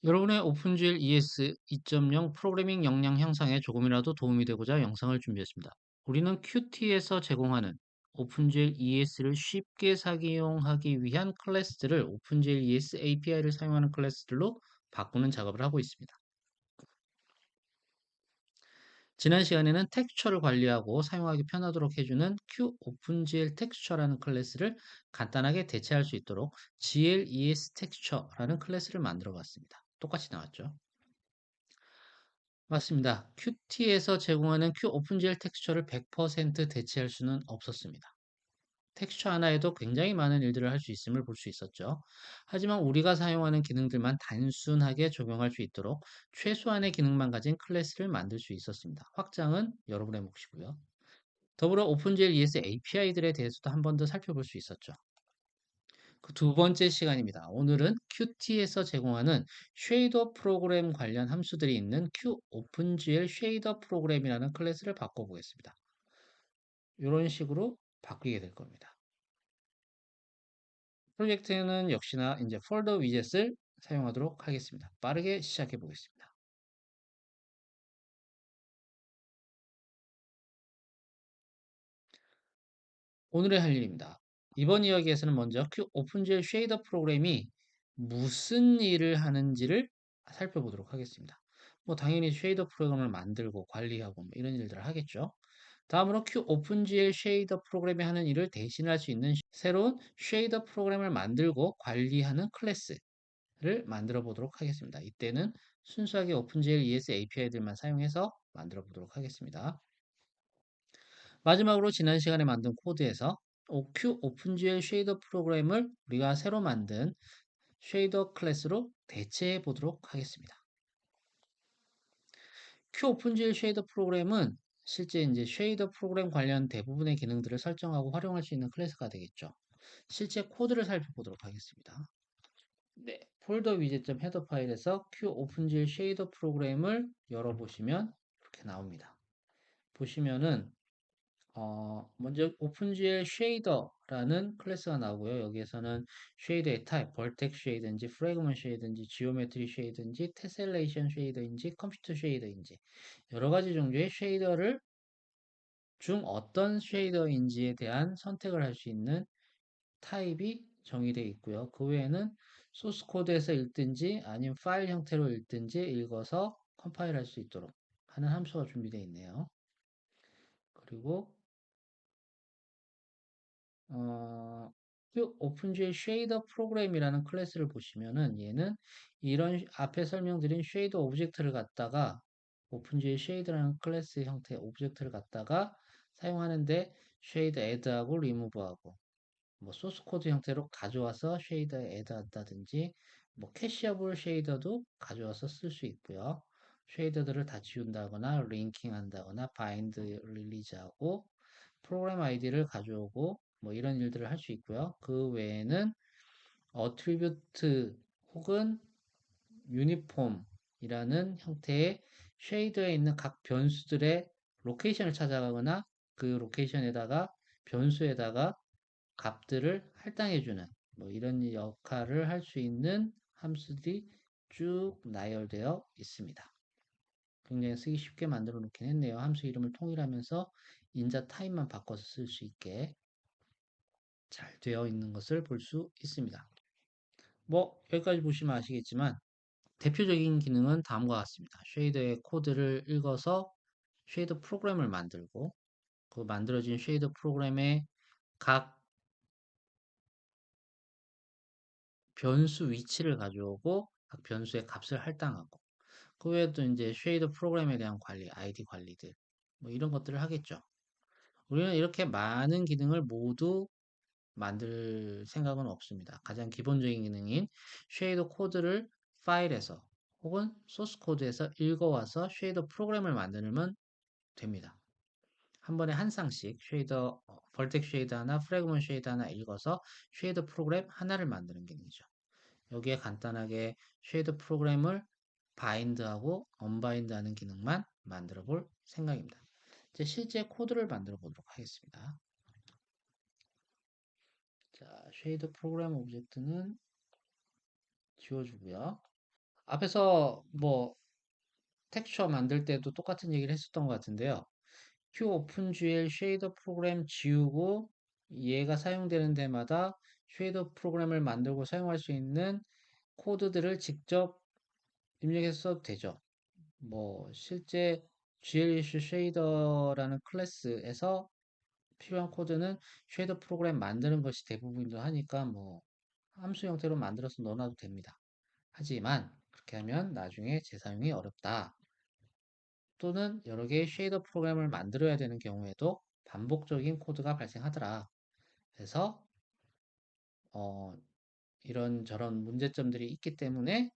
여러분의 오픈GL ES 2.0 프로그래밍 역량 향상에 조금이라도 도움이 되고자 영상을 준비했습니다. 우리는 Qt에서 제공하는 오픈GL ES를 쉽게 사용하기 위한 클래스들을 오픈GL ES API를 사용하는 클래스들로 바꾸는 작업을 하고 있습니다. 지난 시간에는 텍스처를 관리하고 사용하기 편하도록 해주는 QOpenGL 텍스처라는 클래스를 간단하게 대체할 수 있도록 GLES 텍스처라는 클래스를 만들어 봤습니다. 똑같이 나왔죠. 맞습니다. Qt에서 제공하는 QOpenGL 텍스처를 100% 대체할 수는 없었습니다. 텍스처 하나에도 굉장히 많은 일들을 할 수 있음을 볼 수 있었죠. 하지만 우리가 사용하는 기능들만 단순하게 적용할 수 있도록 최소한의 기능만 가진 클래스를 만들 수 있었습니다. 확장은 여러분의 몫이고요. 더불어 오픈GL ES API들에 대해서도 한 번 더 살펴볼 수 있었죠. 그 두 번째 시간입니다. 오늘은 Qt에서 제공하는 쉐이더 프로그램 관련 함수들이 있는 QOpenGL 쉐이더 프로그램이라는 클래스를 바꿔보겠습니다. 이런 식으로 바뀌게 될 겁니다. 프로젝트는 역시나 이제 폴더 위젯을 사용하도록 하겠습니다. 빠르게 시작해 보겠습니다. 오늘의 할 일입니다. 이번 이야기에서는 먼저 오픈GL 쉐이더 프로그램이 무슨 일을 하는지를 살펴보도록 하겠습니다. 뭐 당연히 쉐이더 프로그램을 만들고 관리하고 뭐 이런 일들을 하겠죠. 다음으로 오픈GL 쉐이더 프로그램이 하는 일을 대신할 수 있는 새로운 쉐이더 프로그램을 만들고 관리하는 클래스를 만들어 보도록 하겠습니다. 이때는 순수하게 오픈GL ES API들만 사용해서 만들어 보도록 하겠습니다. 마지막으로 지난 시간에 만든 코드에서 OQ 오픈GL 쉐이더 프로그램을 우리가 새로 만든 쉐이더 클래스로 대체해 보도록 하겠습니다. Q 오픈GL 쉐이더 프로그램은 실제 이제 쉐이더 프로그램 관련 대부분의 기능들을 설정하고 활용할 수 있는 클래스가 되겠죠. 실제 코드를 살펴보도록 하겠습니다. 네, 폴더 위젯 헤더 파일에서 Q 오픈GL 쉐이더 프로그램을 열어보시면 이렇게 나옵니다. 보시면은 먼저 오픈GL 쉐이더라는 클래스가 나오고요. 여기에서는 쉐이더의 타입, 벌텍 쉐이더인지, 프래그먼트 쉐이더인지, 지오메트리 쉐이더인지, 테셀레이션 쉐이더인지, 컴퓨터 쉐이더인지 여러 가지 종류의 쉐이더를 중 어떤 쉐이더인지에 대한 선택을 할 수 있는 타입이 정의되어 있고요. 그 외에는 소스 코드에서 읽든지 아니면 파일 형태로 읽든지 읽어서 컴파일 할 수 있도록 하는 함수가 준비되어 있네요. 그리고 오픈GL 쉐이더 프로그램이라는 클래스를 보시면은 얘는 이런 앞에 설명드린 쉐이더 오브젝트를 갖다가 오픈GL 쉐이더라는 클래스 형태의 오브젝트를 갖다가 사용하는데 쉐이더 애드하고 리무브하고 뭐 소스 코드 형태로 가져와서 쉐이더에 애드한다든지 뭐 캐시어블 쉐이더도 가져와서 쓸 수 있고요. 쉐이더들을 다 지운다거나 링킹 한다거나 바인드 릴리즈하고 프로그램 아이디를 가져오고 뭐 이런 일들을 할 수 있고요. 그 외에는 어트리뷰트 혹은 유니폼이라는 형태의 쉐이더에 있는 각 변수들의 로케이션을 찾아가거나 그 로케이션에다가 변수에다가 값들을 할당해주는 뭐 이런 역할을 할 수 있는 함수들이 쭉 나열되어 있습니다. 굉장히 쓰기 쉽게 만들어 놓긴 했네요. 함수 이름을 통일하면서 인자 타입만 바꿔서 쓸 수 있게 잘 되어 있는 것을 볼 수 있습니다. 뭐 여기까지 보시면 아시겠지만 대표적인 기능은 다음과 같습니다. 쉐이더의 코드를 읽어서 쉐이더 프로그램을 만들고 그 만들어진 쉐이더 프로그램의 각 변수 위치를 가져오고 각 변수의 값을 할당하고 그 외에도 이제 쉐이더 프로그램에 대한 관리, 아이디 관리들 뭐 이런 것들을 하겠죠. 우리는 이렇게 많은 기능을 모두 만들 생각은 없습니다. 가장 기본적인 기능인 쉐이더 코드를 파일에서 혹은 소스 코드에서 읽어와서 쉐이더 프로그램을 만들면 됩니다. 한 번에 한 쌍씩 쉐이더, 벌텍 쉐이더 하나, 프래그먼트 쉐이더 하나 읽어서 쉐이더 프로그램 하나를 만드는 기능이죠. 여기에 간단하게 쉐이더 프로그램을 바인드하고 언바인드하는 기능만 만들어 볼 생각입니다. 이제 실제 코드를 만들어 보도록 하겠습니다. 자, 쉐이더 프로그램 오브젝트는 지워주고요. 앞에서 뭐 텍스처 만들 때도 똑같은 얘기를 했었던 것 같은데요. QOpenGL 쉐이더 프로그램 지우고 얘가 사용되는 데마다 쉐이더 프로그램을 만들고 사용할 수 있는 코드들을 직접 입력해서 써도 되죠. 뭐 실제 GL이슈 쉐이더라는 클래스에서 필요한 코드는 쉐이더 프로그램 만드는 것이 대부분이기도 하니까 뭐 함수 형태로 만들어서 넣어놔도 됩니다. 하지만 그렇게 하면 나중에 재사용이 어렵다. 또는 여러 개의 쉐이더 프로그램을 만들어야 되는 경우에도 반복적인 코드가 발생하더라. 그래서 어, 이런 문제점들이 있기 때문에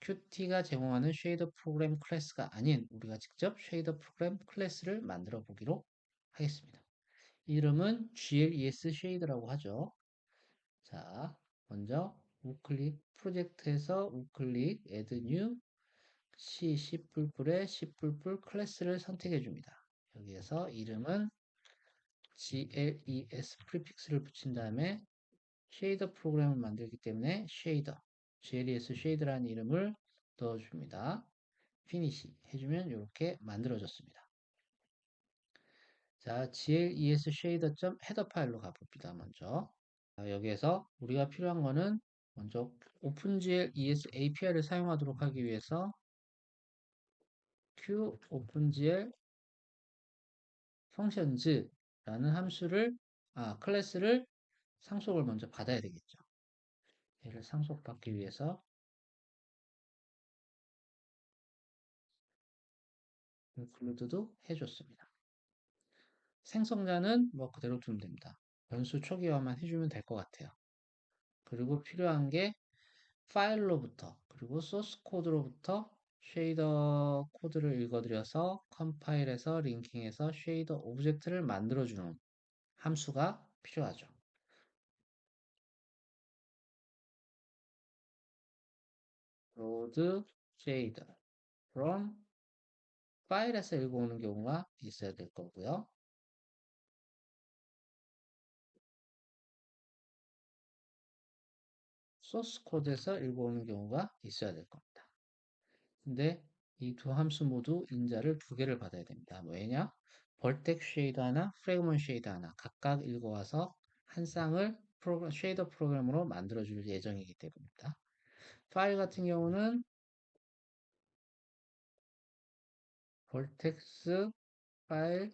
Qt가 제공하는 쉐이더 프로그램 클래스가 아닌 우리가 직접 쉐이더 프로그램 클래스를 만들어 보기로 하겠습니다. 이름은 GLES 쉐이더라고 하죠. 자, 먼저 우클릭 프로젝트에서 우클릭 add new C++의 C++ 클래스를 선택해 줍니다. 여기에서 이름은 GLES 프리픽스를 붙인 다음에 쉐이더 프로그램을 만들기 때문에 쉐이더, GLES 쉐이더라는 이름을 넣어줍니다. 피니시 해주면 이렇게 만들어졌습니다. 자, GLES 쉐이더 헤더 파일로 가봅니다. 먼저. 자, 여기에서 우리가 필요한 거는 먼저 OpenGL API를 사용하도록 하기 위해서 QOpenGL functions라는 클래스를 상속을 먼저 받아야 되겠죠. 얘를 상속받기 위해서 include도 해줬습니다. 생성자는 뭐 그대로 두면 됩니다. 변수 초기화만 해주면 될 것 같아요. 그리고 필요한 게 파일로부터 그리고 소스 코드로부터 쉐이더 코드를 읽어들여서 컴파일해서 링킹해서 쉐이더 오브젝트를 만들어주는 함수가 필요하죠. load shader from 파일에서 읽어오는 경우가 있어야 될 거고요. 소스 코드에서 읽어오는 경우가 있어야 될 겁니다. 근데 이 두 함수 모두 인자를 두 개를 받아야 됩니다. 왜냐? 벌텍 쉐이더 하나, 프래그먼트 쉐이더 하나 각각 읽어와서 한 쌍을 쉐이더 프로그램으로 만들어줄 예정이기 때문입니다. 파일 같은 경우는 벌텍스 파일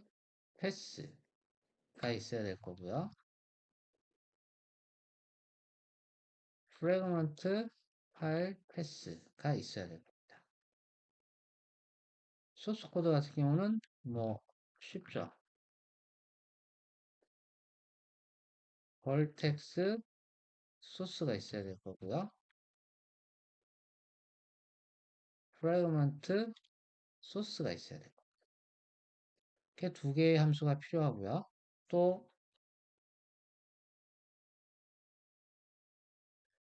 패스가 있어야 될 거고요. 프래그먼트 파일 패스가 있어야 될 겁니다. 소스 코드 같은 경우는 뭐 쉽죠. 벌텍스 소스가 있어야 될 거고요. 프래그먼트 소스가 있어야 돼요. 이렇게 두 개의 함수가 필요하고요. 또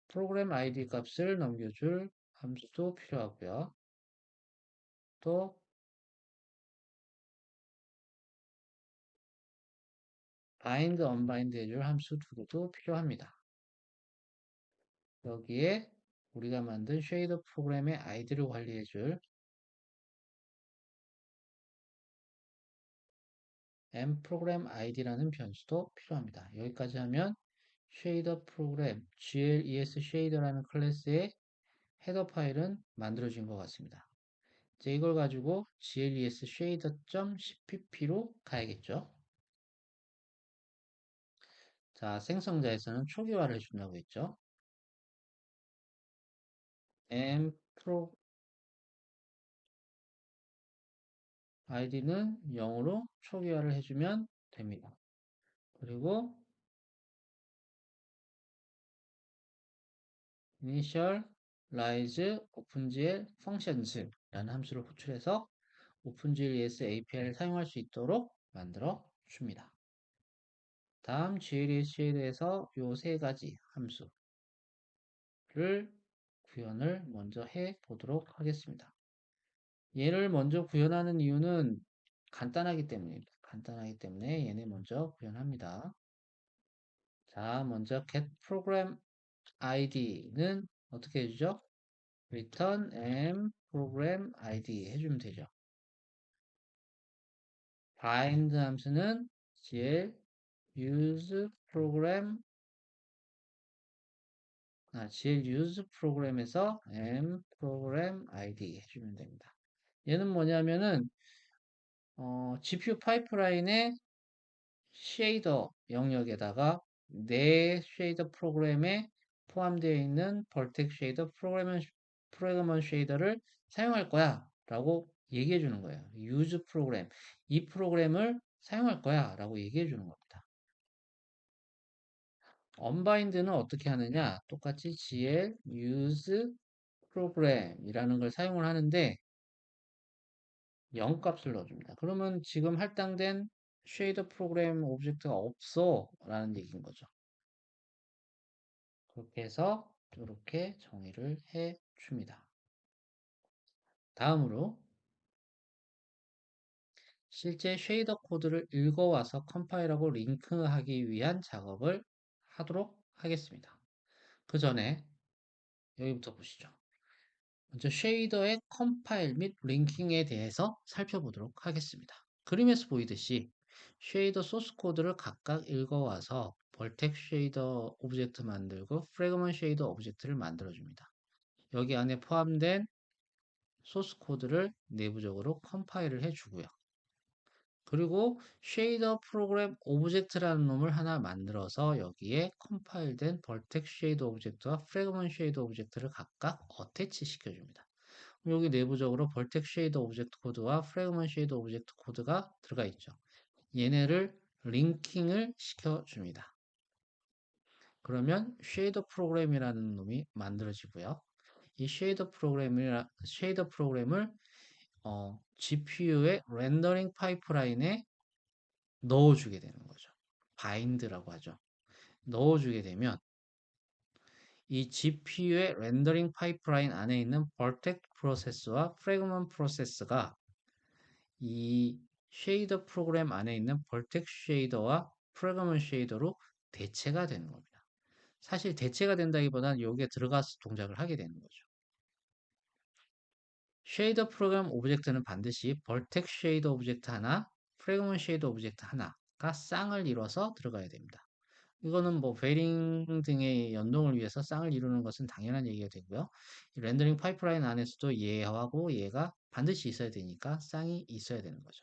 프로그램 ID 값을 넘겨줄 함수도 필요하고요. 또 bind, unbind 해줄 함수 두 개도 필요합니다. 여기에 우리가 만든 쉐이더 프로그램의 아이디를 관리해줄 mprogram id라는 변수도 필요합니다. 여기까지 하면 쉐이더 프로그램 GLES 쉐이더라는 클래스의 헤더 파일은 만들어진 것 같습니다. 이제 이걸 가지고 gles shader.cpp로 가야겠죠. 자, 생성자에서는 초기화를 해준다고 했죠. mprog id는 0으로 초기화를 해주면 됩니다. 그리고 initialize opengl functions라는 함수를 호출해서 OpenGLES API를 사용할 수 있도록 만들어 줍니다. 다음 GLES 쉐이드에서 이 세 가지 함수를 구현을 먼저 해 보도록 하겠습니다. 얘를 먼저 구현하는 이유는 간단하기 때문입니다. 간단하기 때문에 얘네 먼저 구현합니다. 자, 먼저 get program id는 어떻게 해주죠? return m program id 해주면 되죠. bind 함수는 gl use program gl use program에서 m program id 해주면 됩니다. 얘는 뭐냐면은 GPU 파이프라인의 쉐이더 영역에다가 내 쉐이더 프로그램에 포함되어 있는 벌텍 쉐이더 프로그래머 쉐이더를 사용할 거야 라고 얘기해 주는 거예요. use 프로그램, 이 프로그램을 사용할 거야 라고 얘기해 주는 겁니다. 언바인드는 어떻게 하느냐? 똑같이 gl use 프로그램이라는 걸 사용을 하는데 0 값을 넣어줍니다. 그러면 지금 할당된 쉐이더 프로그램 오브젝트가 없어 라는 얘기인 거죠. 그렇게 해서 이렇게 정의를 해 줍니다. 다음으로 실제 쉐이더 코드를 읽어와서 컴파일하고 링크하기 위한 작업을 하도록 하겠습니다. 그 전에 여기부터 보시죠. 먼저 쉐이더의 컴파일 및 링킹에 대해서 살펴보도록 하겠습니다. 그림에서 보이듯이 쉐이더 소스 코드를 각각 읽어와서 벌텍 쉐이더 오브젝트 만들고 프래그먼트 쉐이더 오브젝트를 만들어줍니다. 여기 안에 포함된 소스 코드를 내부적으로 컴파일을 해주고요. 그리고 쉐이더 프로그램 오브젝트라는 놈을 하나 만들어서 여기에 컴파일된 벌텍 쉐이더 오브젝트와 프래그먼트 쉐이더 오브젝트를 각각 어태치 시켜줍니다. 여기 내부적으로 벌텍 쉐이더 오브젝트 코드와 프래그먼트 쉐이더 오브젝트 코드가 들어가 있죠. 얘네를 링킹을 시켜줍니다. 그러면 쉐이더 프로그램이라는 놈이 만들어지고요. 이 쉐이더 프로그램을 GPU의 렌더링 파이프라인에 넣어주게 되는 거죠. 바인드라고 하죠. 넣어주게 되면 이 GPU의 렌더링 파이프라인 안에 있는 버텍 프로세스와 프래그먼트 프로세스가 이 쉐이더 프로그램 안에 있는 벌텍 쉐이더와 프로그래먼트 쉐이더로 대체가 되는 겁니다. 사실 대체가 된다기보다는 여기에 들어가서 동작을 하게 되는 거죠. 쉐이더 프로그램 오브젝트는 반드시 벌텍 쉐이더 오브젝트 하나, 프래그먼트 쉐이더 오브젝트 하나가 쌍을 이뤄서 들어가야 됩니다. 이거는 뭐 베링 등의 연동을 위해서 쌍을 이루는 것은 당연한 얘기가 되고요. 렌더링 파이프라인 안에서도 얘하고 얘가 반드시 있어야 되니까 쌍이 있어야 되는 거죠.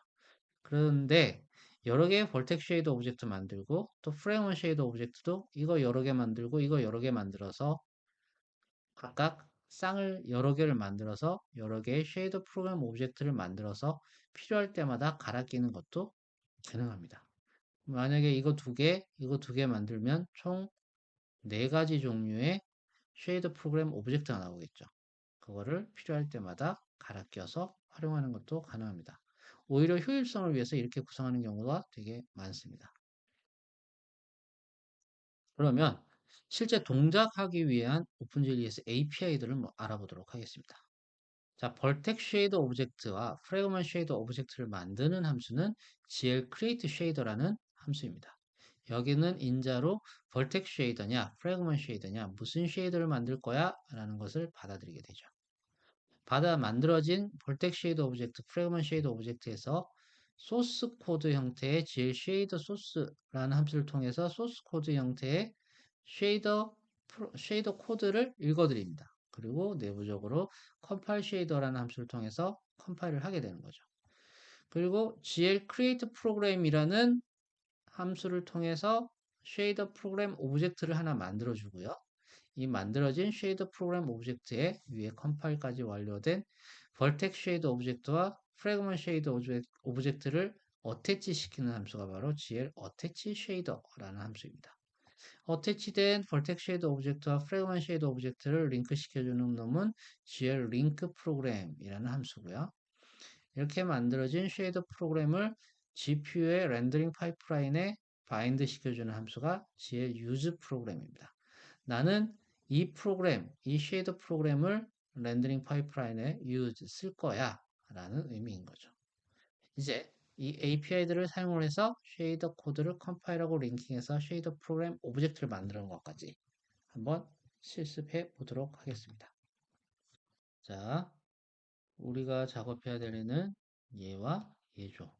그런데 여러 개의 볼텍 쉐이더 오브젝트 만들고 또 프레임원 쉐이더 오브젝트도 이거 여러 개 만들고 이거 여러 개 만들어서 각각 쌍을 여러 개를 만들어서 여러 개의 쉐이더 프로그램 오브젝트를 만들어서 필요할 때마다 갈아 끼는 것도 가능합니다. 만약에 이거 두 개 만들면 총 4가지 종류의 쉐이더 프로그램 오브젝트가 나오겠죠. 그거를 필요할 때마다 갈아 껴서 활용하는 것도 가능합니다. 오히려 효율성을 위해서 이렇게 구성하는 경우가 되게 많습니다. 그러면 실제 동작하기 위한 오픈JS API들을 알아보도록 하겠습니다. 자, 벌텍 쉐이더 오브젝트와 프래그먼트 쉐이더 오브젝트를 만드는 함수는 gl create shader라는 함수입니다. 여기는 인자로 벌텍 쉐이더냐, 프래그먼트 쉐이더냐, 무슨 쉐이더를 만들 거야? 라는 것을 받아들이게 되죠. 받아 만들어진 벌텍 쉐이더 오브젝트, 프래그먼트 쉐이더 오브젝트에서 소스 코드 형태의 gl 쉐이더 소스라는 함수를 통해서 소스 코드 형태의 쉐이더 코드를 읽어드립니다. 그리고 내부적으로 컴파일 쉐이더라는 함수를 통해서 컴파일을 하게 되는 거죠. 그리고 gl create program이라는 함수를 통해서 쉐이더 프로그램 오브젝트를 하나 만들어 주고요. 이 만들어진 쉐이더 프로그램 오브젝트의 위에 컴파일까지 완료된 벌텍 쉐이더 오브젝트와 프래그먼트 쉐이더 오브젝트를 어태치 시키는 함수가 바로 gl attach shader라는 함수입니다. 어태치된 벌텍 쉐이더 오브젝트와 프래그먼트 쉐이더 오브젝트를 링크 시켜주는 놈은 gl link 프로그램이라는 함수고요. 이렇게 만들어진 쉐이더 프로그램을 GPU의 렌더링 파이프라인에 바인드 시켜주는 함수가 gl use 프로그램입니다. 나는 이 쉐이더 프로그램을 렌더링 파이프라인에 쓸 거야 라는 의미인 거죠. 이제 이 API들을 사용을 해서 쉐이더 코드를 컴파일하고 링킹해서 쉐이더 프로그램 오브젝트를 만드는 것까지 한번 실습해 보도록 하겠습니다. 자, 우리가 작업해야 될 애는 얘와 얘죠.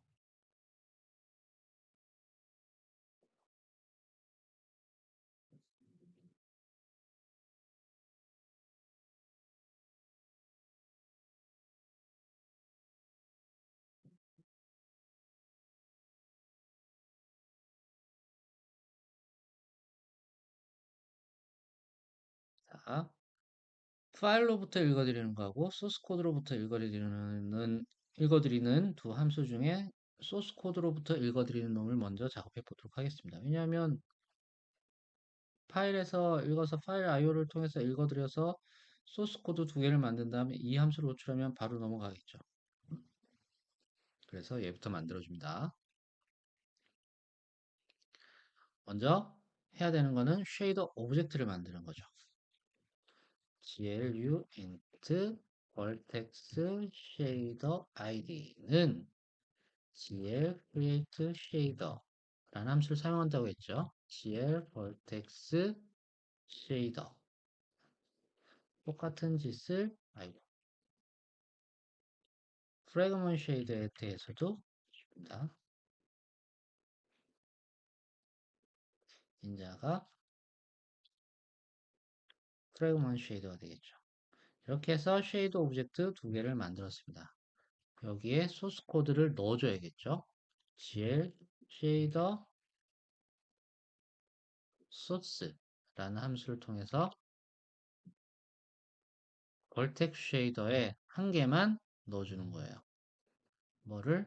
자, 파일로부터 읽어드리는 거하고 소스 코드로부터 읽어드리는 두 함수 중에 소스 코드로부터 읽어드리는 놈을 먼저 작업해 보도록 하겠습니다. 왜냐하면 파일에서 읽어서 파일 IO를 통해서 읽어드려서 소스 코드 두 개를 만든 다음에 이 함수를 호출하면 바로 넘어가겠죠. 그래서 얘부터 만들어줍니다. 먼저 해야 되는 거는 쉐이더 오브젝트를 만드는 거죠. glu int vertex shader id는 gl create shader 라는 함수를 사용한다고 했죠. gl vertex shader 똑같은 짓을 프래그먼트 쉐이더에 대해서도 줍니다. 인자가 프래그먼트 쉐이더가 되겠죠. 이렇게 해서 쉐이더 오브젝트 두 개를 만들었습니다. 여기에 소스 코드를 넣어줘야겠죠. gl shader source라는 함수를 통해서 벌텍 쉐이더에 한 개만 넣어주는 거예요. 뭐를?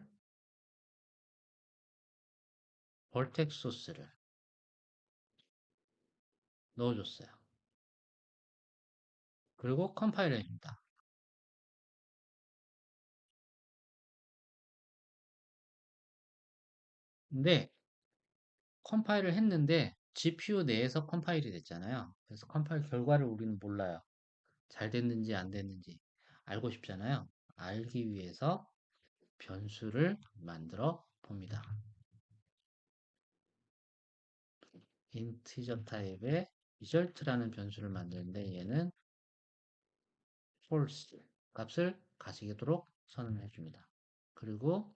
벌텍 소스를 넣어줬어요. 그리고 컴파일 해줍니다. 근데 컴파일을 했는데 GPU 내에서 컴파일이 됐잖아요. 그래서 컴파일 결과를 우리는 몰라요. 잘 됐는지 안 됐는지 알고 싶잖아요. 알기 위해서 변수를 만들어 봅니다. 인티저 타입의 result라는 변수를 만드는데 얘는 false 값을 가지도록 선언해 줍니다. 그리고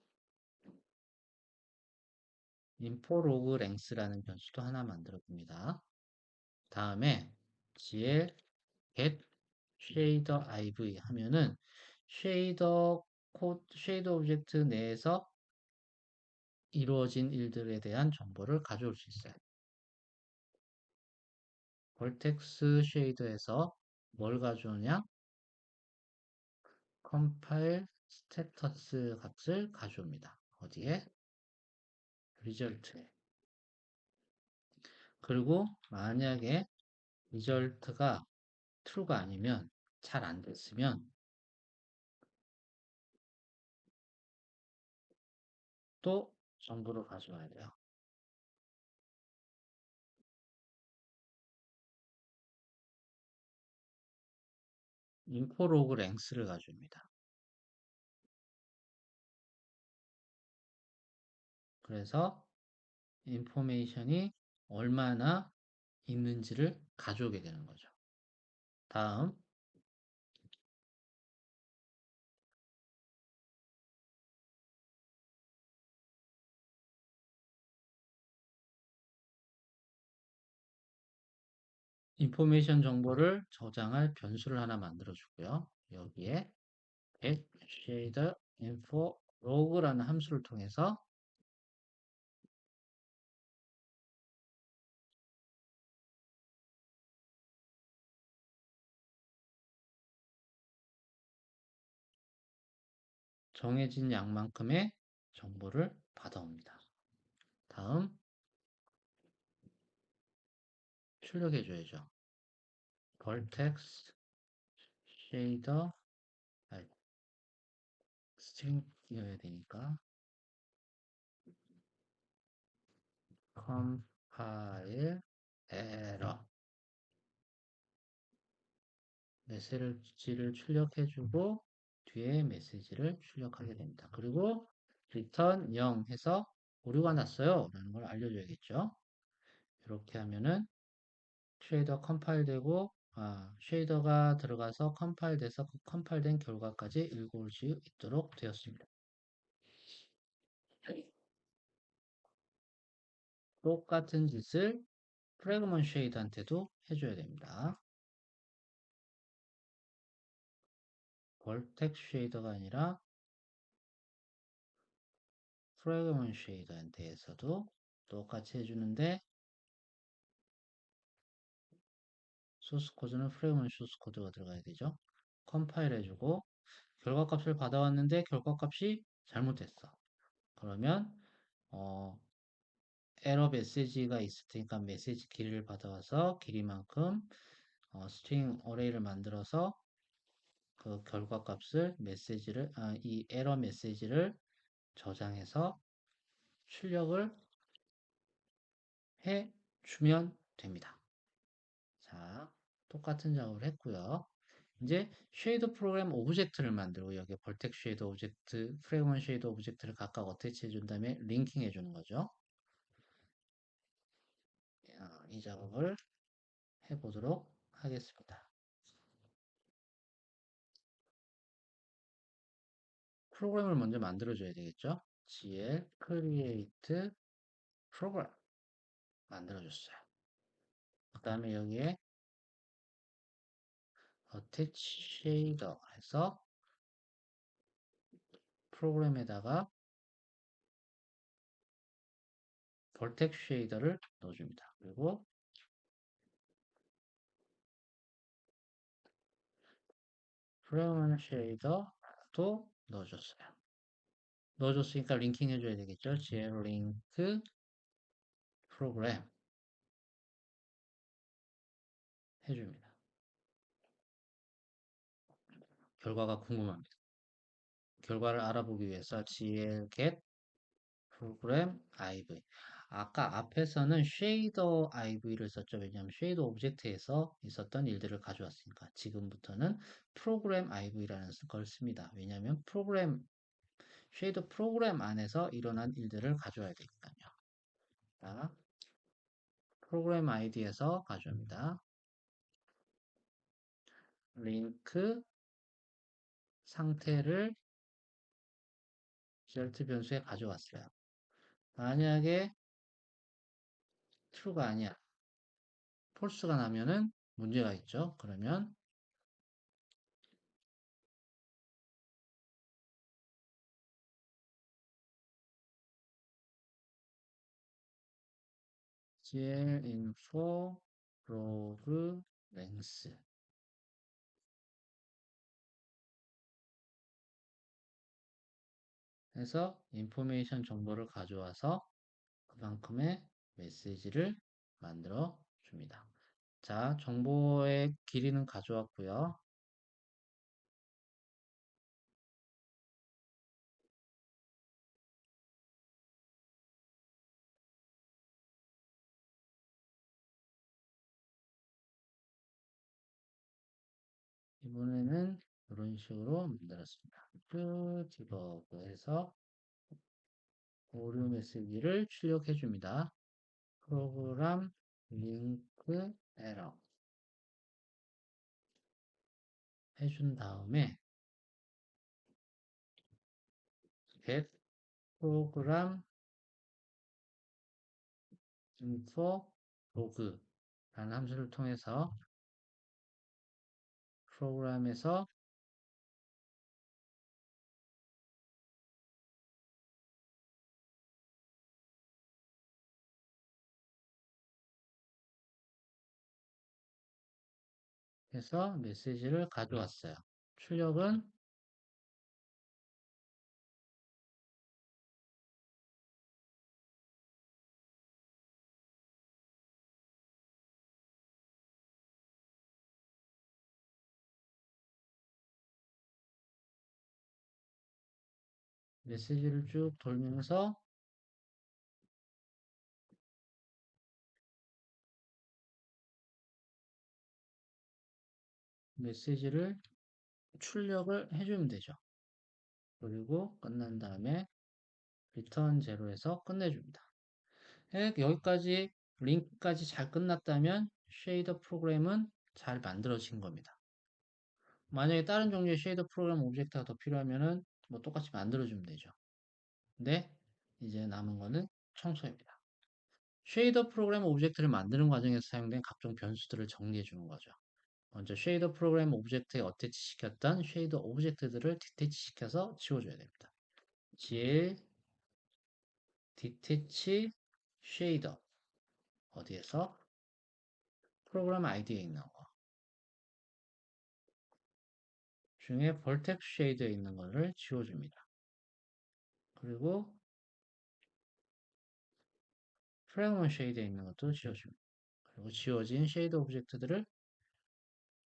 info log length라는 변수도 하나 만들어 봅니다. 다음에 gl get shader iv 하면은 쉐이더 오브젝트 내에서 이루어진 일들에 대한 정보를 가져올 수 있어요. 벌텍스 쉐이더에서 뭘 가져오냐? 컴파일 스테터스 값을 가져옵니다. 어디에? 리절트에. 그리고 만약에 리절트가 true가 아니면 잘 안 됐으면 또 정보를 가져와야 돼요. info log length를 가져옵니다. 그래서 인포메이션이 얼마나 있는지를 가져오게 되는 거죠. 다음 인포메이션 정보를 저장할 변수를 하나 만들어 주고요. 여기에 get shader info log라는 함수를 통해서 정해진 양만큼의 정보를 받아옵니다. 다음 출력해 줘야죠. vertex shader 스트링이어야 되니까 compile error 메시지를 출력해주고 뒤에 메시지를 출력하게 됩니다. 그리고 return 0 해서 오류가 났어요 라는 걸 알려줘야겠죠. 이렇게 하면은 쉐이더 컴파일 되고 쉐이더가 들어가서 컴파일돼서 그 컴파일된 결과까지 읽어올 수 있도록 되었습니다. 똑같은 짓을 프래그먼트 쉐이더한테도 해줘야 됩니다. 벌텍 쉐이더가 아니라 프래그먼트 쉐이더한테에서도 똑같이 해주는데 소스 코드는 프래그먼트 소스 코드가 들어가야 되죠. 컴파일 해주고 결과값을 받아왔는데 결과값이 잘못됐어. 그러면 어, 에러 메시지가 있을 테니까 메시지 길이를 받아와서 길이만큼 스트링 어레이를 만들어서 그 결과값을 이 에러 메시지를 저장해서 출력을 해 주면 됩니다. 자, 똑같은 작업을 했고요. 이제 쉐이더 프로그램 오브젝트를 만들고 여기에 벌텍 쉐이더 오브젝트, 프래그먼트 쉐이더 오브젝트를 각각 어태치 해준 다음에 링킹 해주는 거죠. 이 작업을 해보도록 하겠습니다. 프로그램을 먼저 만들어줘야 되겠죠. gl create program 만들어줬어요. 그 다음에 여기에 attach shader 해서 프로그램에다가 벌텍 쉐이더를 넣어줍니다. 그리고 프로그램 쉐이더도 넣어줬어요. 넣어줬으니까 링킹 해줘야 되겠죠. gl link 프로그램 해줍니다. 결과가 궁금합니다. 결과를 알아보기 위해서 gl get 프로그램 iv. 아까 앞에서는 쉐이더 iv를 썼죠. 왜냐하면 쉐이더 오브젝트에서 있었던 일들을 가져왔으니까. 지금부터는 프로그램 iv라는 걸 씁니다. 왜냐하면 쉐이더 프로그램 안에서 일어난 일들을 가져와야 되니까요. 자, 프로그램 id에서 가져옵니다. 링크 상태를 result 변수에 가져왔어요. 만약에 true가 아니야. false가 나면은 문제가 있죠. 그러면 glinfo log length 해서 인포메이션 정보를 가져와서 그만큼의 메시지를 만들어 줍니다. 자, 정보의 길이는 가져왔고요. 이번에는 이런 식으로 만들었습니다. 그 디버그해서 오류 메시지를 출력해 줍니다. 프로그램 링크 에러 해준 다음에 get program info log라는 함수를 통해서 프로그램에서 해서 메시지를 가져왔어요. 출력은 메시지를 쭉 돌면서 메시지를 출력을 해주면 되죠. 그리고 끝난 다음에 return 제로에서 끝내줍니다. 여기까지 링크까지 잘 끝났다면 쉐이더 프로그램은 잘 만들어진 겁니다. 만약에 다른 종류의 쉐이더 프로그램 오브젝트가 더 필요하면은 뭐 똑같이 만들어주면 되죠. 근데 이제 남은 거는 청소입니다. 쉐이더 프로그램 오브젝트를 만드는 과정에서 사용된 각종 변수들을 정리해 주는 거죠. 먼저 쉐이더 프로그램 오브젝트에 어태치 시켰던 쉐이더 오브젝트들을 디태치 시켜서 지워줘야 됩니다. gl 디태치 쉐이더 어디에서? 프로그램 아이디에 있는 거 중에 벌텍스 쉐이더에 있는 거를 지워줍니다. 그리고 프레그먼 쉐이드에 있는 것도 지워줍니다. 그리고 지워진 쉐이더 오브젝트들을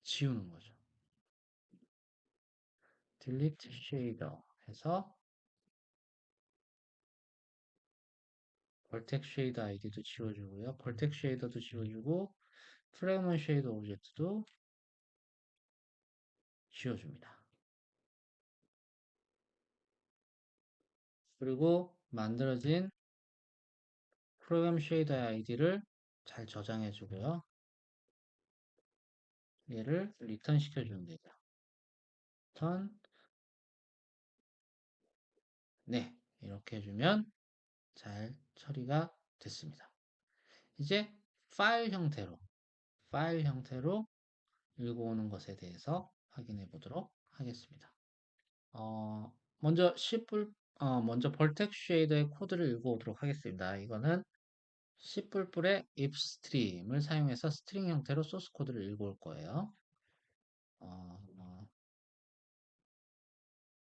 지우는 거죠. delete shader 해서 벌텍 쉐이더 아이디도 지워주고요. 벌텍 쉐이더도 지워주고 프레그먼 쉐이더 오브젝트도 지워줍니다. 그리고 만들어진 프로그램 쉐이더의 아이디를 잘 저장해 주고요. 얘를 리턴 시켜주면 되죠. 리턴 네 이렇게 해주면 잘 처리가 됐습니다. 이제 파일 형태로 읽어오는 것에 대해서 확인해 보도록 하겠습니다. 먼저 먼저 벌텍 쉐이더의 코드를 읽어오도록 하겠습니다. 이거는 C++의 if stream을 사용해서 스트링 형태로 소스 코드를 읽어올 거예요.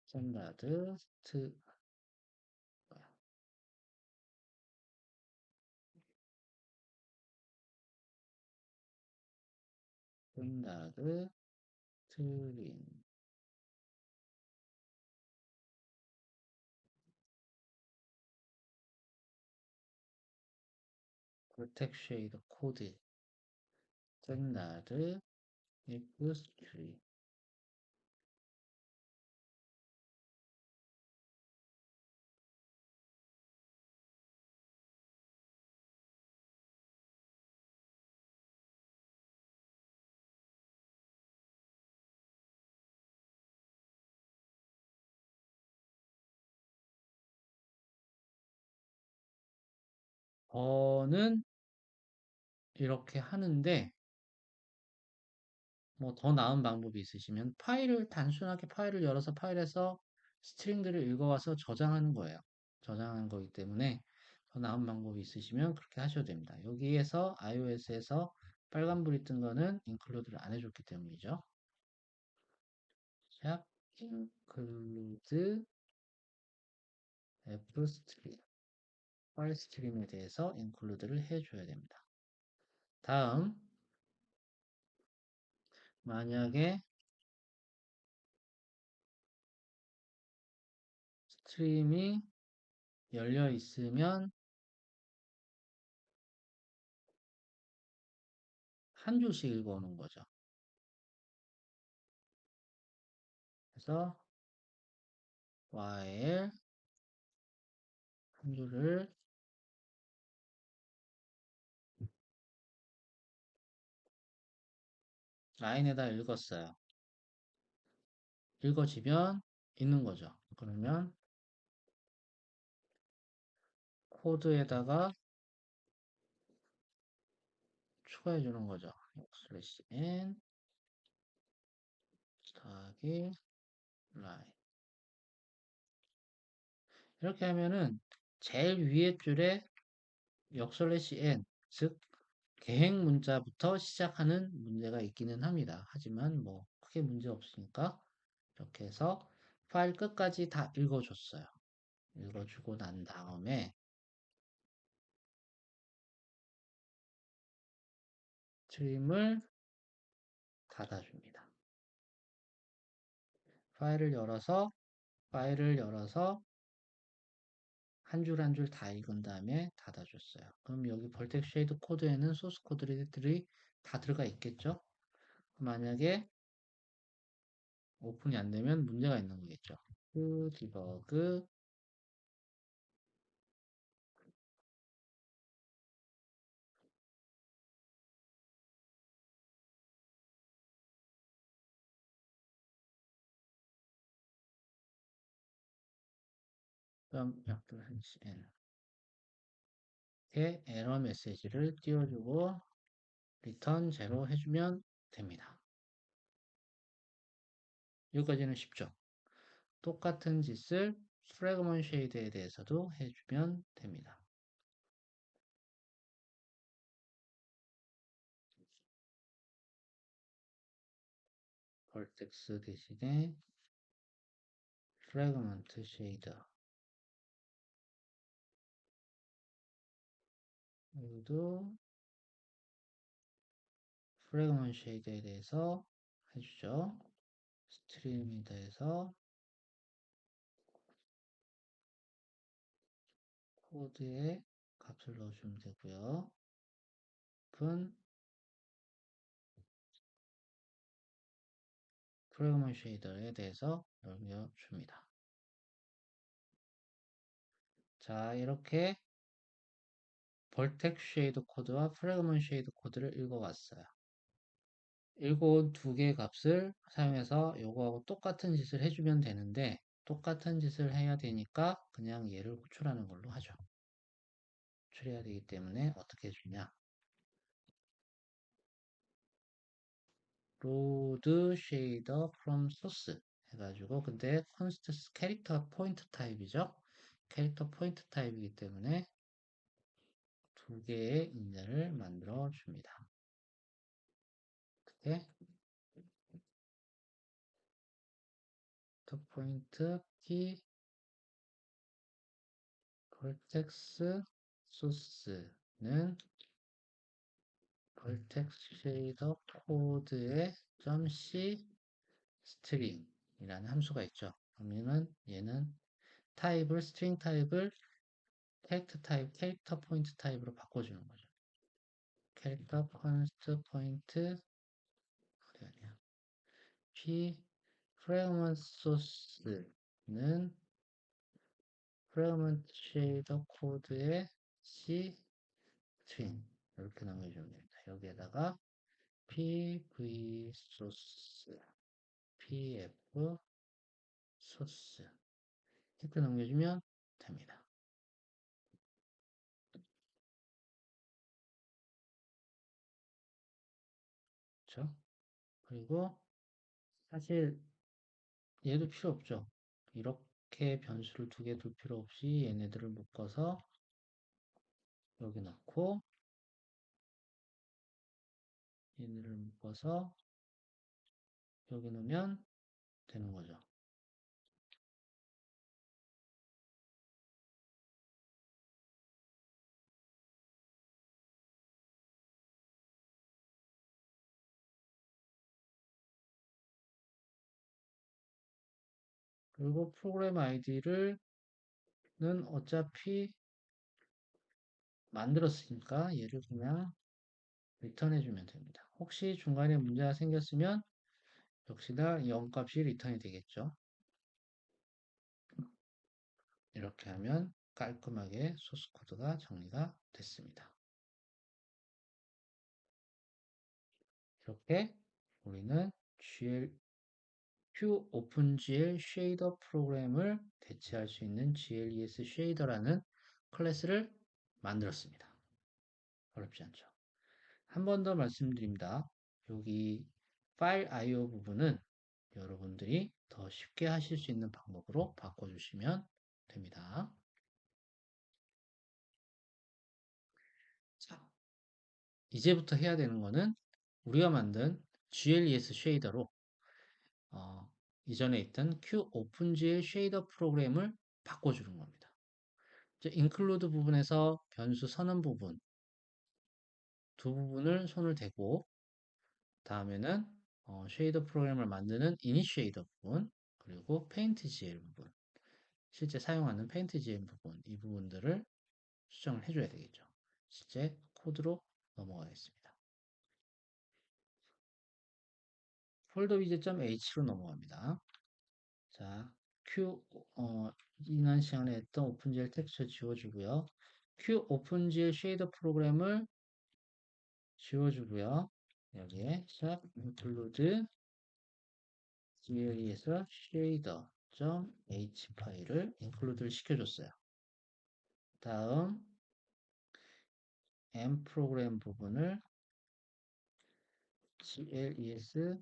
스탠다드 스탠다드 스트링 벌텍 쉐이더 코드 스탠다드 if stream 는 이렇게 하는데 뭐 더 나은 방법이 있으시면 단순하게 파일을 열어서 파일에서 스트링들을 읽어와서 저장하는 거예요. 저장하는 거기 때문에 더 나은 방법이 있으시면 그렇게 하셔도 됩니다. 여기에서 iOS에서 빨간불이 뜬 거는 인클루드를 안 해줬기 때문이죠. 샵 include fstream 파일 스트림에 대해서 include를 해줘야 됩니다. 다음 만약에 스트림이 열려 있으면 한 줄씩 읽어오는 거죠. 그래서 while 한 줄을 라인에다 읽었어요. 읽어지면 있는 거죠. 그러면 코드에다가 추가해 주는 거죠. 슬래시 n 더하기 line 이렇게 하면은 제일 위에 줄에 역슬래시 n 즉 계획 문자부터 시작하는 문제가 있기는 합니다. 하지만 뭐 크게 문제 없으니까 이렇게 해서 파일 끝까지 다 읽어줬어요. 읽어주고 난 다음에 스트림을 닫아줍니다. 파일을 열어서 한 줄 한 줄 다 읽은 다음에 닫아줬어요. 그럼 여기 벌텍 쉐이드 코드에는 소스 코드들이 다 들어가 있겠죠? 만약에 오픈이 안 되면 문제가 있는 거겠죠. 디버그 n 이렇게 에러 메시지를 띄워주고 return 0 해주면 됩니다. 여기까지는 쉽죠? 똑같은 짓을 프래그먼트 쉐이드에 대해서도 해주면 됩니다. 벌텍스 대신에 프래그먼트 쉐이더 여기도 프래그먼트 쉐이드에 대해서 해주죠. 스트림에서 코드에 값을 넣어주면 되고요. 은 프래그먼트 쉐이더에 대해서 넘겨줍니다. 자, 이렇게 벌텍 쉐이더 코드와 프래그먼트 쉐이더 코드를 읽어왔어요. 읽어온 두 개의 값을 사용해서 요거하고 똑같은 짓을 해주면 되는데 똑같은 짓을 해야 되니까 그냥 얘를 호출하는 걸로 하죠. 호출해야 되기 때문에 어떻게 해주냐. load shader from source 해가지고 근데 const 캐릭터 포인트 타입이죠. 캐릭터 포인트 타입이기 때문에 두 개의 인자를 만들어 줍니다. 그때 포인트 키 vertex 소스는 vertex 쉐이더 코드의 .c string이라는 함수가 있죠. 그러면은 얘는 타입을 string 타입을 캐릭터 타입, 캐릭터 포인트 타입으로 바꿔주는 거죠. 캐릭터 const 포인트 어디 가냐? p fragment source는 fragment 쉐이더 코드의 c string 이렇게 남겨주면 됩니다. 여기에다가 pv source, pf source 이렇게 남겨주면 됩니다. 그렇죠? 그리고 사실 얘도 필요 없죠. 이렇게 변수를 두 개 둘 필요 없이 얘네들을 묶어서 여기 넣고 얘네를 묶어서 여기 넣으면 되는 거죠. 그리고 프로그램 아이디를 는 어차피 만들었으니까 얘를 그냥 리턴해 주면 됩니다. 혹시 중간에 문제가 생겼으면 역시나 0 값이 리턴이 되겠죠. 이렇게 하면 깔끔하게 소스 코드가 정리가 됐습니다. 이렇게 우리는 Q OpenGL 쉐이더 프로그램을 대체할 수 있는 GLES 쉐이더라는 클래스를 만들었습니다. 어렵지 않죠. 한 번 더 말씀드립니다. 여기 파일 IO 부분은 여러분들이 더 쉽게 하실 수 있는 방법으로 바꿔주시면 됩니다. 자, 이제부터 해야 되는 거는 우리가 만든 GLES 쉐이더로 이전에 있던 Q OpenGL 쉐이더 프로그램을 바꿔주는 겁니다. 이제 include 부분에서 변수 선언 부분 두 부분을 손을 대고 다음에는 쉐이더 프로그램을 만드는 initiator 부분 그리고 paint.gl 부분 실제 사용하는 paint.gl 부분 이 부분들을 수정을 해줘야 되겠죠. 실제 코드로 넘어가겠습니다. 폴더 위젯.h로 넘어갑니다. 자, 지난 시간에 했던 오픈GL 텍스처 지워주고요. Q 오픈GL 쉐이더 프로그램을 지워주고요. 여기에 샵 include GL에서 쉐이더 .h 파일을 include를 시켜줬어요. 다음 m 프로그램 부분을 gles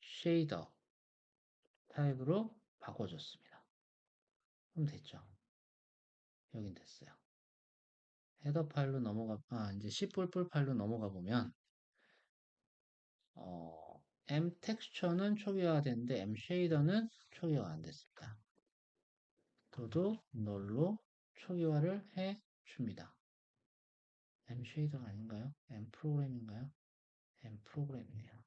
shader 타입으로 바꿔줬습니다. 그럼 됐죠. 여긴 됐어요. 헤더 파일로 이제 C++ 파일로 넘어가 보면, M 텍스처는 초기화가 됐는데, M 쉐이더는 초기화가 안 됐습니다. 저도 널로 초기화를 해 줍니다. M 쉐이더가 아닌가요? M 프로그램인가요? M 프로그램이네요.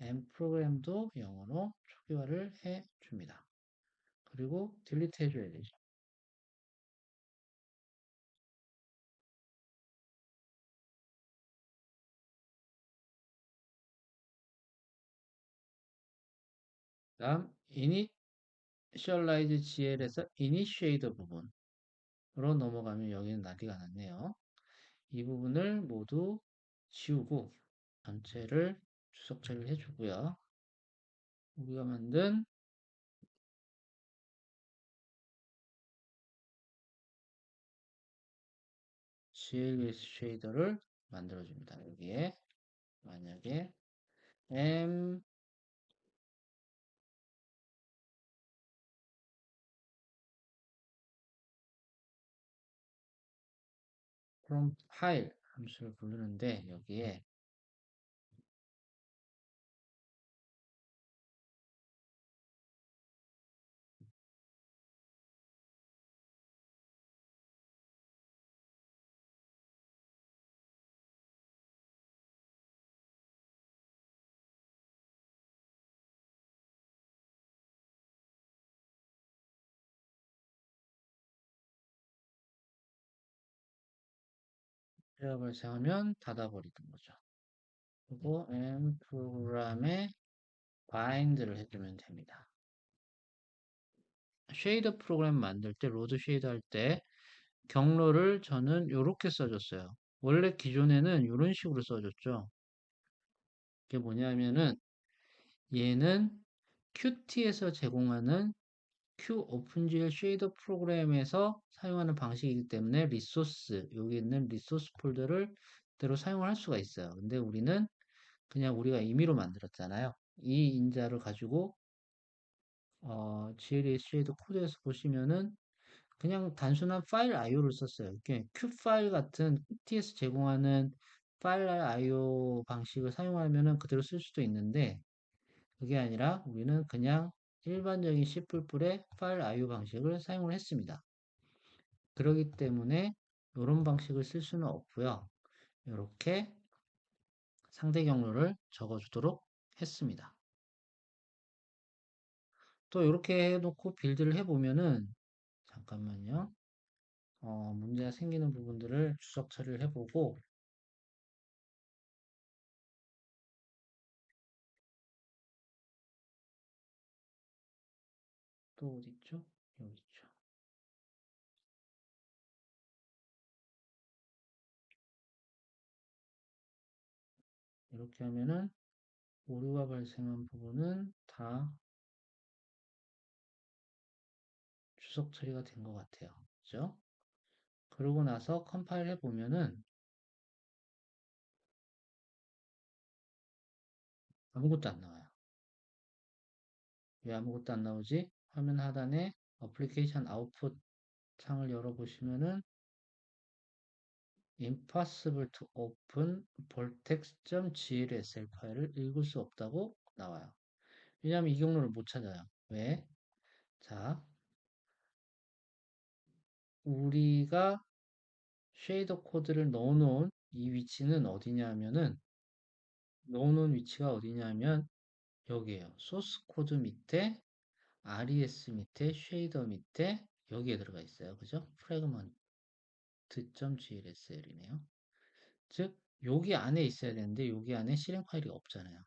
M 프로그램도 영어로 초기화를 해 줍니다. 그리고 딜리트 해줘야 되죠. 다음 initialize GL에서 initiate 부분으로 넘어가면 여기는 난리가 났네요. 이 부분을 모두 지우고 전체를 주석 처리를 해주고요. 우리가 만든 GLS 쉐이더를 만들어줍니다. 여기에 만약에 m from file 함수를 부르는데 여기에 에러 발생하면 닫아버리는 거죠. 그리고 m 프로그램에 bind를 해주면 됩니다. 쉐이더 프로그램 만들 때, 로드 쉐이더 할 때 경로를 저는 이렇게 써줬어요. 원래 기존에는 이런 식으로 써줬죠. 이게 뭐냐면은 얘는 Qt에서 제공하는 Q 오픈GL 쉐이더 프로그램에서 사용하는 방식이기 때문에 리소스, 여기 있는 리소스 폴더를 그대로 사용을 할 수가 있어요. 근데 우리는 그냥 우리가 임의로 만들었잖아요. 이 인자를 가지고 GLS 쉐이더 코드에서 보시면은 그냥 단순한 파일 IO를 썼어요. 이렇게 Q 파일 같은 QT에서 제공하는 파일 IO 방식을 사용하면은 그대로 쓸 수도 있는데 그게 아니라 우리는 그냥 일반적인 C++의 파일 IO 방식을 사용을 했습니다. 그렇기 때문에 이런 방식을 쓸 수는 없고요. 이렇게 상대 경로를 적어주도록 했습니다. 또 이렇게 해놓고 빌드를 해보면은 잠깐만요. 문제가 생기는 부분들을 주석 처리를 해보고 또 어디 있죠? 여기 있죠. 이렇게 하면은 오류가 발생한 부분은 다 주석 처리가 된 것 같아요. 그죠? 그러고 나서 컴파일 해보면은 아무것도 안 나와요. 왜 아무것도 안 나오지? 화면 하단에 어플리케이션 아웃풋 창을 열어보시면은 impossible to open vertex.glsl 파일을 읽을 수 없다고 나와요. 왜냐하면 이 경로를 못 찾아요. 왜? 자, 우리가 쉐이더 코드를 넣어놓은 이 위치는 어디냐 하면은 넣어놓은 위치가 어디냐면 여기에요. 소스 코드 밑에 res 밑에 쉐이더 밑에 여기에 들어가 있어요. 그죠? fragment.glsl이네요. 즉 여기 안에 있어야 되는데 여기 안에 실행 파일이 없잖아요.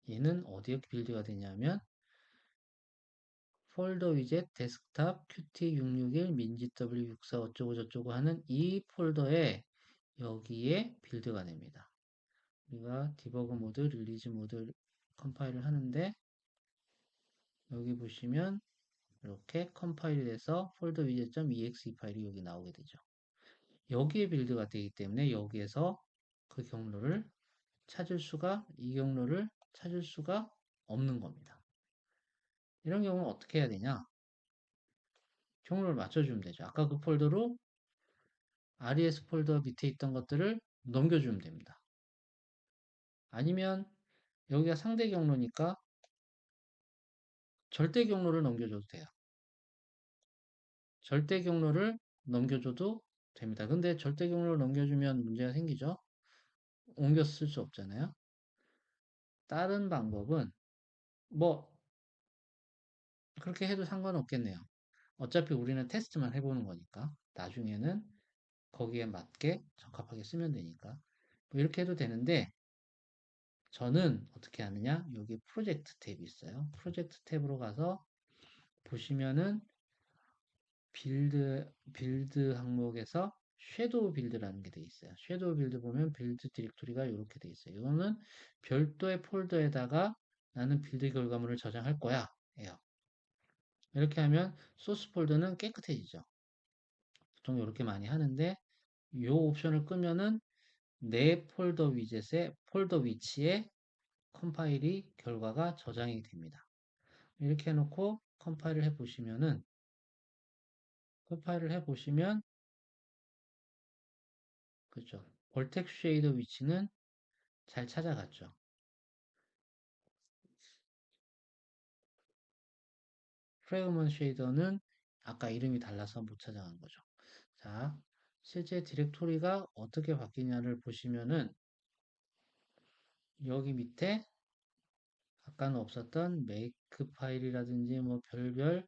얘는 어디에 빌드가 되냐면 폴더 위젯 데스크탑 qt661 minzw64 어쩌고 저쩌고 하는 이 폴더에 여기에 빌드가 됩니다. 우리가 디버그 모드, 릴리즈 모드 컴파일을 하는데 여기 보시면 이렇게 컴파일이 돼서 폴더 위젯.exe 파일이 여기 나오게 되죠. 여기에 빌드가 되기 때문에 여기에서 그 경로를 이 경로를 찾을 수가 없는 겁니다. 이런 경우는 어떻게 해야 되냐? 경로를 맞춰주면 되죠. 아까 그 폴더로 res 폴더 밑에 있던 것들을 넘겨주면 됩니다. 아니면 여기가 상대 경로니까 절대 경로를 넘겨줘도 돼요. 절대 경로를 넘겨줘도 됩니다. 근데 절대 경로를 넘겨주면 문제가 생기죠. 옮겨 쓸 수 없잖아요. 다른 방법은 뭐 그렇게 해도 상관없겠네요. 어차피 우리는 테스트만 해보는 거니까 나중에는 거기에 맞게 적합하게 쓰면 되니까 뭐 이렇게 해도 되는데 저는 어떻게 하느냐 여기 프로젝트 탭이 있어요. 프로젝트 탭으로 가서 보시면은 빌드 항목에서 섀도우 빌드라는 게 돼 있어요. 섀도우 빌드 보면 빌드 디렉토리가 이렇게 돼 있어요. 이거는 별도의 폴더에다가 나는 빌드 결과물을 저장할 거야. 예요. 이렇게 하면 소스 폴더는 깨끗해지죠. 보통 이렇게 많이 하는데 이 옵션을 끄면은 내 폴더 위젯의 폴더 위치에 컴파일이 결과가 저장이 됩니다. 이렇게 해놓고 컴파일을 해보시면은 컴파일을 해보시면 그죠. 볼텍 쉐이더 위치는 잘 찾아갔죠. 프레그먼 쉐이더는 아까 이름이 달라서 못 찾아간 거죠. 자, 실제 디렉토리가 어떻게 바뀌냐를 보시면은 여기 밑에 아까는 없었던 make 파일이라든지 뭐 별별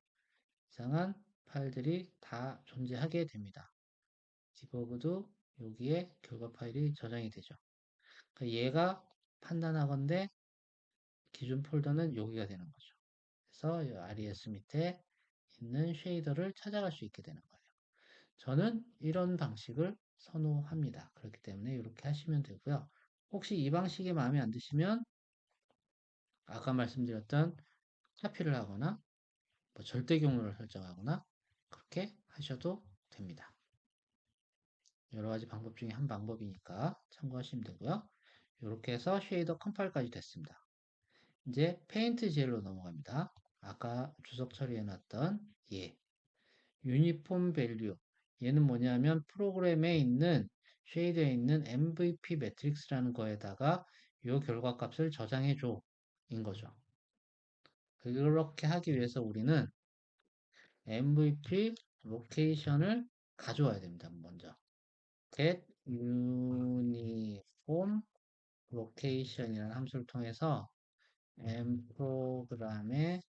이상한 파일들이 다 존재하게 됩니다. 디버그도 여기에 결과 파일이 저장이 되죠. 그러니까 얘가 판단하건대 기준 폴더는 여기가 되는 거죠. 그래서 이 RES 밑에 있는 쉐이더를 찾아갈 수 있게 되는 거예요. 저는 이런 방식을 선호합니다. 그렇기 때문에 이렇게 하시면 되고요. 혹시 이 방식이 마음에 안 드시면 아까 말씀드렸던 카피를 하거나 뭐 절대 경로를 설정하거나 그렇게 하셔도 됩니다. 여러 가지 방법 중에 한 방법이니까 참고하시면 되고요. 이렇게 해서 쉐이더 컴파일까지 됐습니다. 이제 페인트 젤로 넘어갑니다. 아까 주석 처리해놨던 얘 유니폼 밸류 얘는 뭐냐면 프로그램에 있는 쉐이드에 있는 MVP 매트릭스라는 거에다가 이 결과값을 저장해줘 인 거죠. 그렇게 하기 위해서 우리는 MVP 로케이션을 가져와야 됩니다. 먼저 get uniform location이라는 함수를 통해서 m 프로그램의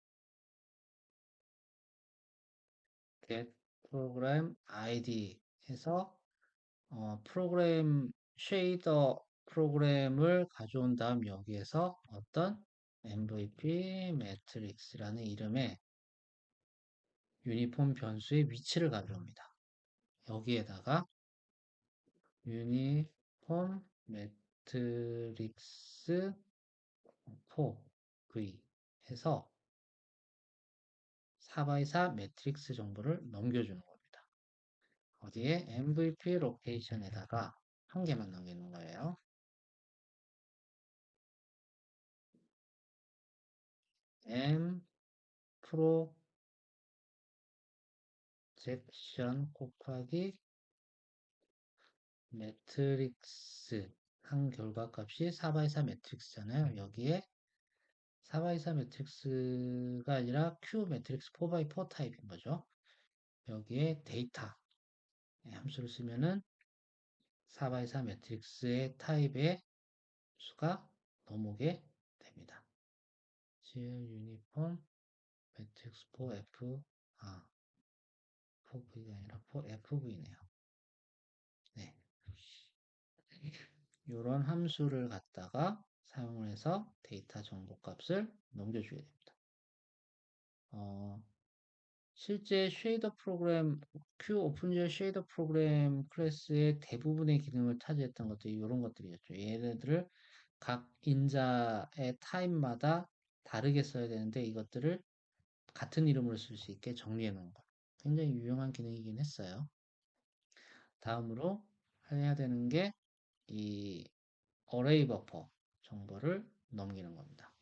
get program id 해서 프로그램 쉐이더 프로그램을 가져온 다음 여기에서 어떤 MVP 매트릭스라는 이름의 유니폼 변수의 위치를 가져옵니다. 여기에다가 유니폼 매트릭스 4V 해서 4x4 매트릭스 정보를 넘겨주는 겁니다. 어디에 MVP 로케이션에다가 한 개만 넘기는 거예요. m 프로젝션 곱하기 매트릭스 한 결과값이 4x4 매트릭스잖아요. 여기에 4x4 매트릭스가 아니라 Q 매트릭스 4x4 타입인 거죠. 여기에 데이터 함수를 쓰면은 4x4 매트릭스의 타입의 수가 넘오게 됩니다. GL 유니폼 매트릭스 4F 4V가 아니라 4FV네요. 네. 이런 함수를 갖다가 사용을 해서 데이터 정보 값을 넘겨주게 됩니다. 실제 쉐이더 프로그램, Q 오픈GL 쉐이더 프로그램 클래스의 대부분의 기능을 차지했던 것들이 이런 것들이었죠. 얘네들을 각 인자의 타입마다 다르게 써야 되는데 이것들을 같은 이름으로 쓸 수 있게 정리해 놓은 거. 굉장히 유용한 기능이긴 했어요. 다음으로 해야 되는 게 이 어레이 버퍼 정보를 넘기는 겁니다.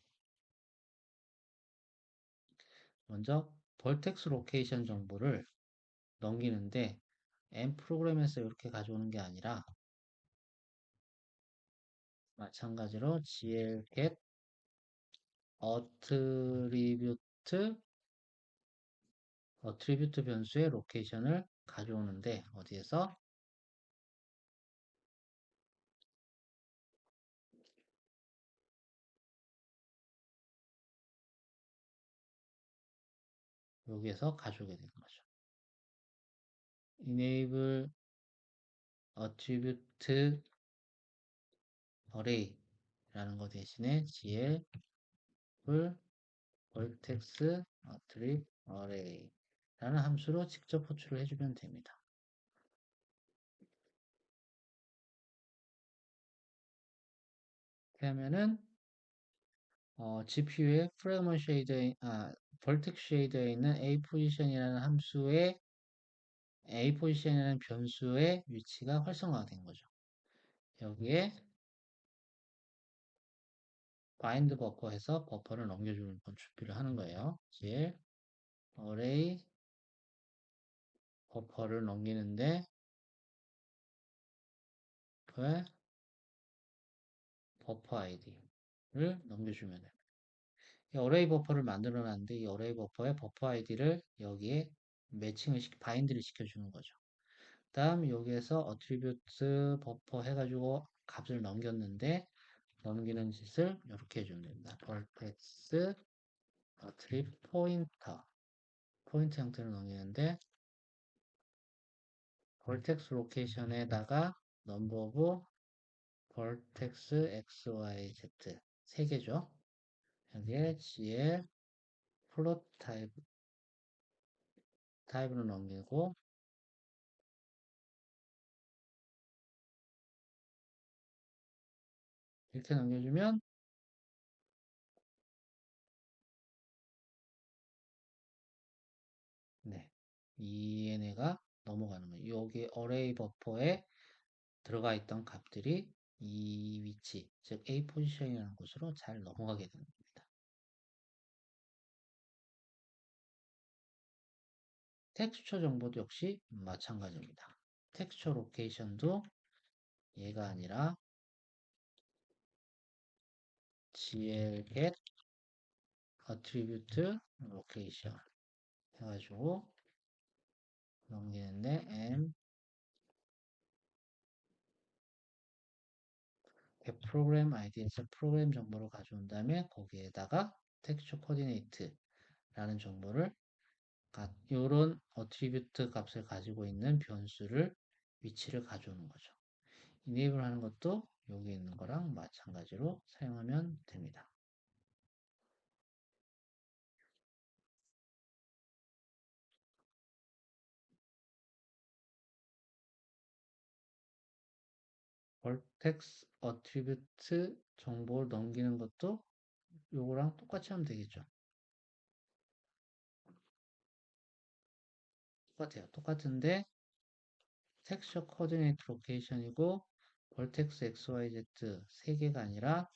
먼저 벌텍스 로케이션 정보를 넘기는데 M 프로그램에서 이렇게 가져오는 게 아니라 마찬가지로 gl get attribute 변수의 로케이션을 가져오는데 어디에서 여기에서 가져오게 되는 거죠. enable attribute array라는 거 대신에 gl vertex attribute array라는 함수로 직접 호출을 해주면 됩니다. 이렇게 하면은 GPU의 프레그먼트 쉐이더에 vertex 쉐이더에 있는 a 포지션이라는 함수의 a 포지션이라는 변수의 위치가 활성화가 된 거죠. 여기에 bind 버퍼해서 버퍼를 넘겨주는 건 준비를 하는 거예요. gl array 버퍼를 넘기는데 그 버퍼 아이디를 넘겨주면 됩니다. 이 어레이 버퍼를 만들어 놨는데 이 어레이 버퍼의 버퍼 아이디를 여기에 바인드를 시켜주는 거죠. 다음 여기에서 attribute 버퍼 해가지고 값을 넘겼는데 넘기는 짓을 이렇게 해주면 됩니다. vertex attribute 포인트 형태로 넘기는데 vertex location에다가 number of vertex x, y, z 세 개죠. 여기에 gl 플롯 타입으로 넘기고 이렇게 넘겨주면 네, 얘네가 넘어가는 거예요. 여기 어레이 버퍼에 들어가 있던 값들이 이 위치, 즉 A 포지션이라는 곳으로 잘 넘어가게 되는 겁니다. 텍스처 정보도 역시 마찬가지입니다. 텍스처 로케이션도 얘가 아니라 gl get attribute location 해가지고 넘기는데 m 프로그램 id에서 프로그램 정보를 가져온 다음에 거기에다가 텍스처 코디네이트라는 정보를 이런 어트리뷰트 값을 가지고 있는 변수를 위치를 가져오는 거죠. enable 하는 것도 여기 있는 거랑 마찬가지로 사용하면 됩니다. vertex attribute 정보를 넘기는 것도 요거랑 똑같이 하면 되겠죠. 똑같아요. 똑같은데 texture coordinate location이고 vertex xyz 세 개가 아니라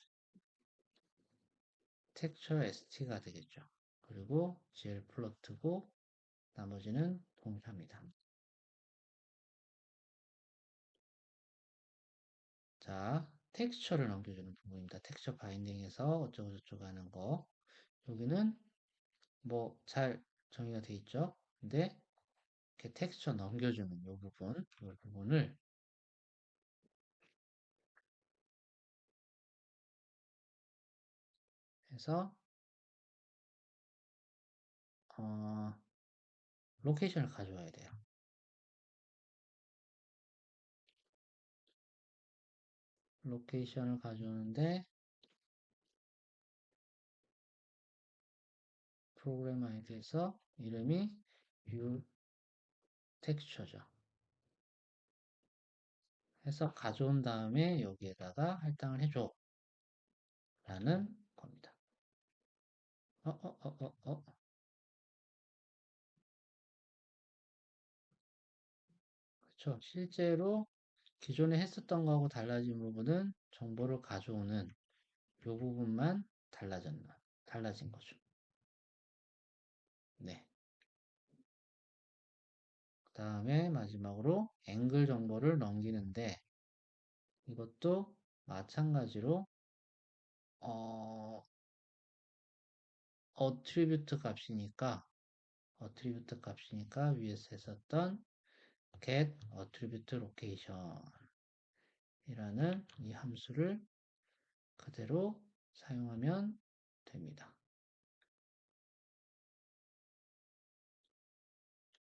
texture st가 되겠죠. 그리고 gl 플롯고 나머지는 동사입니다. 자, 텍스처를 넘겨주는 부분입니다. 텍스처 바인딩에서 어쩌고저쩌고 하는 거. 여기는 뭐 잘 정의가 돼 있죠. 근데 이렇게 텍스처 넘겨주는 이 부분을 해서 어, 로케이션을 가져와야 돼요. 로케이션을 가져오는데 프로그램 아이디에서 이름이 view texture죠. 해서 가져온 다음에 여기에다가 할당을 해줘 라는 겁니다. 그렇죠. 실제로 기존에 했었던 거하고 달라진 부분은 정보를 가져오는 이 부분만 달라진 거죠. 네. 그 다음에 마지막으로 앵글 정보를 넘기는데 이것도 마찬가지로 어, 어트리뷰트 값이니까 위에서 했었던 get attribute location 이라는 이 함수를 그대로 사용하면 됩니다.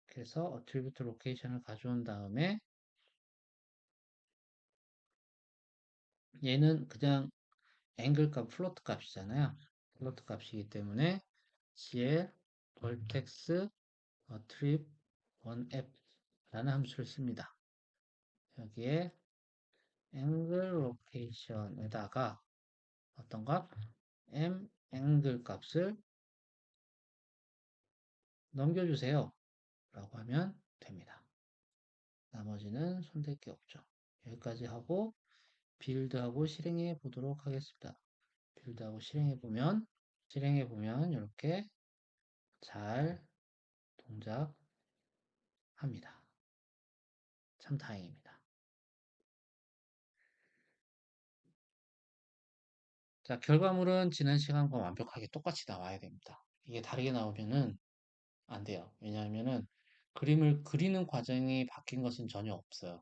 그래서 attribute location을 가져온 다음에 얘는 그냥 앵글 값, 플로트 값이잖아요. 플로트 값이기 때문에 gl vertex attrib 1f 라는 함수를 씁니다. 여기에 angle location에다가 어떤 값? m angle 값을 넘겨주세요. 라고 하면 됩니다. 나머지는 손댈 게 없죠. 여기까지 하고 빌드하고 실행해 보도록 하겠습니다. 빌드하고 실행해 보면 이렇게 잘 동작합니다. 참 다행입니다. 자, 결과물은 지난 시간과 완벽하게 똑같이 나와야 됩니다. 이게 다르게 나오면은 안 돼요. 왜냐하면은 그림을 그리는 과정이 바뀐 것은 전혀 없어요.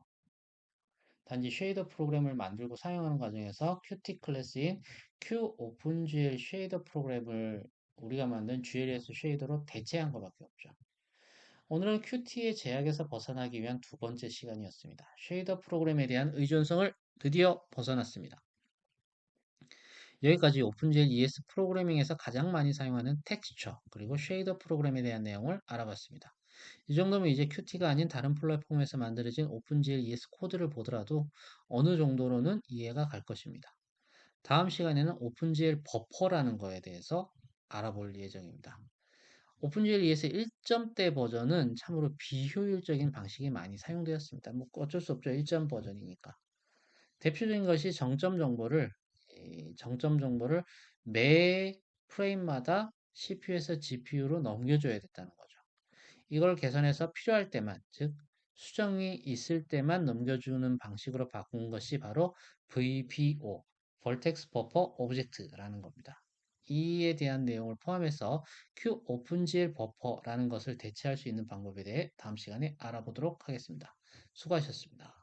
단지 쉐이더 프로그램을 만들고 사용하는 과정에서 Qt 클래스인 QOpenGL 쉐이더 프로그램을 우리가 만든 GLS 쉐이더로 대체한 것밖에 없죠. 오늘은 Qt의 제약에서 벗어나기 위한 두 번째 시간이었습니다. 쉐이더 프로그램에 대한 의존성을 드디어 벗어났습니다. 여기까지 오픈GL ES 프로그래밍에서 가장 많이 사용하는 텍스처 그리고 쉐이더 프로그램에 대한 내용을 알아봤습니다. 이 정도면 이제 Qt가 아닌 다른 플랫폼에서 만들어진 오픈GL ES 코드를 보더라도 어느 정도로는 이해가 갈 것입니다. 다음 시간에는 오픈GL 버퍼라는 거에 대해서 알아볼 예정입니다. 오픈GL ES 1점대 버전은 참으로 비효율적인 방식이 많이 사용되었습니다. 뭐 어쩔 수 없죠. 1점 버전이니까. 대표적인 것이 정점 정보를 매 프레임마다 CPU에서 GPU로 넘겨줘야 됐다는 거죠. 이걸 개선해서 필요할 때만, 즉 수정이 있을 때만 넘겨주는 방식으로 바꾼 것이 바로 VBO, Vertex Buffer Object라는 겁니다. 이에 대한 내용을 포함해서 QOpenGL 버퍼라는 것을 대체할 수 있는 방법에 대해 다음 시간에 알아보도록 하겠습니다. 수고하셨습니다.